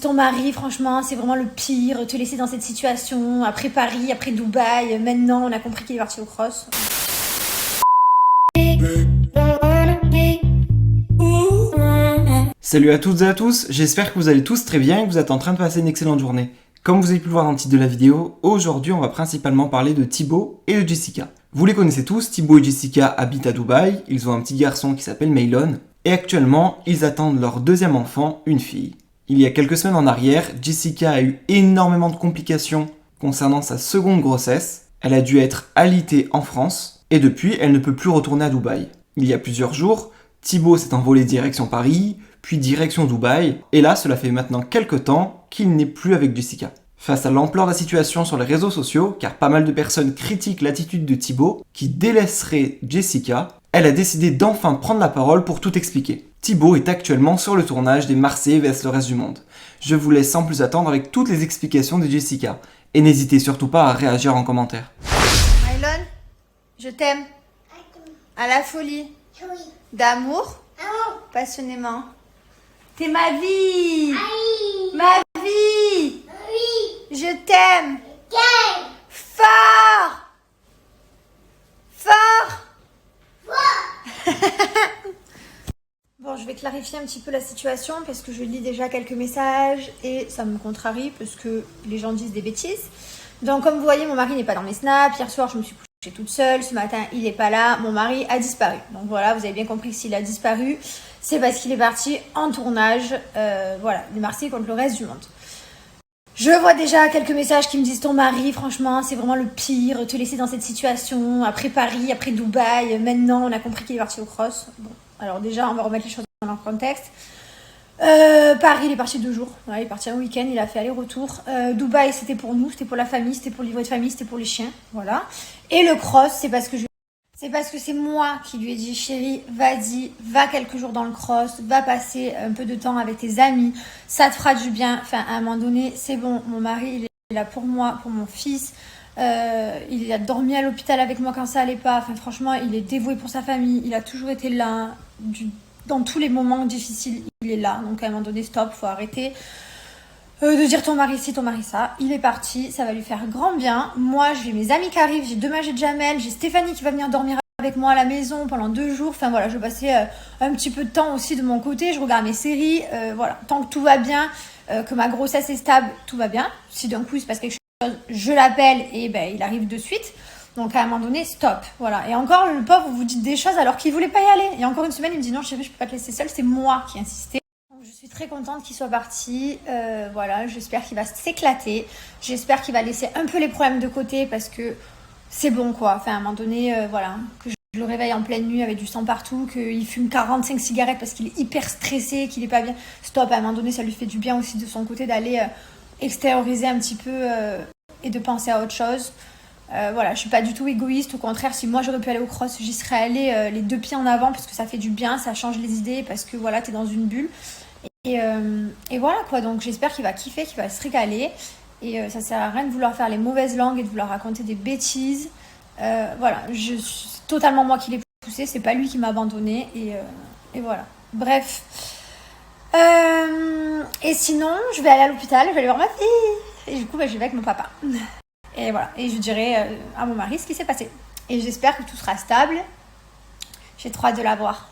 Ton mari, franchement, c'est vraiment le pire, te laisser dans cette situation, après Paris, après Dubaï, maintenant on a compris qu'il est parti au cross. Salut à toutes et à tous, j'espère que vous allez tous très bien et que vous êtes en train de passer une excellente journée. Comme vous avez pu le voir dans le titre de la vidéo, aujourd'hui on va principalement parler de Thibaut et de Jessica. Vous les connaissez tous, Thibaut et Jessica habitent à Dubaï, ils ont un petit garçon qui s'appelle Maylon, et actuellement ils attendent leur deuxième enfant, une fille. Il y a quelques semaines en arrière, Jessica a eu énormément de complications concernant sa seconde grossesse, elle a dû être alitée en France, et depuis elle ne peut plus retourner à Dubaï. Il y a plusieurs jours, Thibaut s'est envolé direction Paris, puis direction Dubaï, et là cela fait maintenant quelques temps qu'il n'est plus avec Jessica. Face à l'ampleur de la situation sur les réseaux sociaux, car pas mal de personnes critiquent l'attitude de Thibaut, qui délaisserait Jessica, elle a décidé d'enfin prendre la parole pour tout expliquer. Thibaut est actuellement sur le tournage des Marseillais vs le reste du monde. Je vous laisse sans plus attendre avec toutes les explications de Jessica, et n'hésitez surtout pas à réagir en commentaire. Maylon, je t'aime. À la folie. D'amour. Passionnément. T'es ma vie. Ma vie. Je t'aime. Fort. Fort. Bon, je vais clarifier un petit peu la situation parce que je lis déjà quelques messages et ça me contrarie parce que les gens disent des bêtises. Donc comme vous voyez, mon mari n'est pas dans mes snaps. Hier soir, je me suis couchée toute seule. Ce matin, il n'est pas là. Mon mari a disparu. Donc voilà, vous avez bien compris que s'il a disparu, c'est parce qu'il est parti en tournage. Voilà, les Marseillais contre le reste du monde. Je vois déjà quelques messages qui me disent ton mari, franchement, c'est vraiment le pire, te laisser dans cette situation, après Paris, après Dubaï, maintenant on a compris qu'il est parti au cross. Bon, alors déjà, on va remettre les choses dans leur contexte. Paris, il est parti 2 jours, voilà, il est parti un week-end, il a fait aller-retour. Dubaï, c'était pour nous, c'était pour la famille, c'était pour le livret de famille, c'était pour les chiens, voilà. Et le cross, c'est parce que c'est moi qui lui ai dit, chérie, vas-y, va quelques jours dans le cross, va passer un peu de temps avec tes amis, ça te fera du bien. Enfin, à un moment donné, c'est bon, mon mari, il est là pour moi, pour mon fils. Il a dormi à l'hôpital avec moi quand ça allait pas. Enfin, franchement, il est dévoué pour sa famille. Il a toujours été là. Dans tous les moments difficiles, il est là. Donc, à un moment donné, stop, faut arrêter. De dire ton mari ci, ton mari ça. Il est parti, ça va lui faire grand bien. Moi, j'ai mes amis qui arrivent, j'ai demain j'ai Jamel, j'ai Stéphanie qui va venir dormir avec moi à la maison pendant 2 jours. Enfin voilà, je vais passer un petit peu de temps aussi de mon côté. Je regarde mes séries. Voilà, tant que tout va bien, que ma grossesse est stable, tout va bien. Si d'un coup il se passe quelque chose, je l'appelle et ben il arrive de suite. Donc à un moment donné, stop. Voilà. Et encore, le pauvre, vous dites des choses alors qu'il voulait pas y aller. Il y a encore une semaine, il me dit non chérie, je peux pas te laisser seule. C'est moi qui insistais. Je suis très contente qu'il soit parti. Voilà, j'espère qu'il va s'éclater. J'espère qu'il va laisser un peu les problèmes de côté parce que c'est bon quoi. Enfin, à un moment donné, voilà, que je le réveille en pleine nuit avec du sang partout, qu'il fume 45 cigarettes parce qu'il est hyper stressé, qu'il est pas bien. Stop, à un moment donné, ça lui fait du bien aussi de son côté d'aller extérioriser un petit peu et de penser à autre chose. Voilà, je suis pas du tout égoïste. Au contraire, si moi j'aurais pu aller au cross, j'y serais allée les 2 pieds en avant parce que ça fait du bien, ça change les idées parce que voilà, t'es dans une bulle. Et voilà quoi, donc j'espère qu'il va kiffer, qu'il va se régaler. Et ça sert à rien de vouloir faire les mauvaises langues et de vouloir raconter des bêtises. Voilà, c'est totalement moi qui l'ai poussé, c'est pas lui qui m'a abandonnée. Et voilà, bref. Et sinon, je vais aller à l'hôpital, je vais aller voir ma fille. Et du coup, je vais avec mon papa. Et voilà, et je dirai à mon mari ce qui s'est passé. Et j'espère que tout sera stable. J'ai trop hâte de la voir.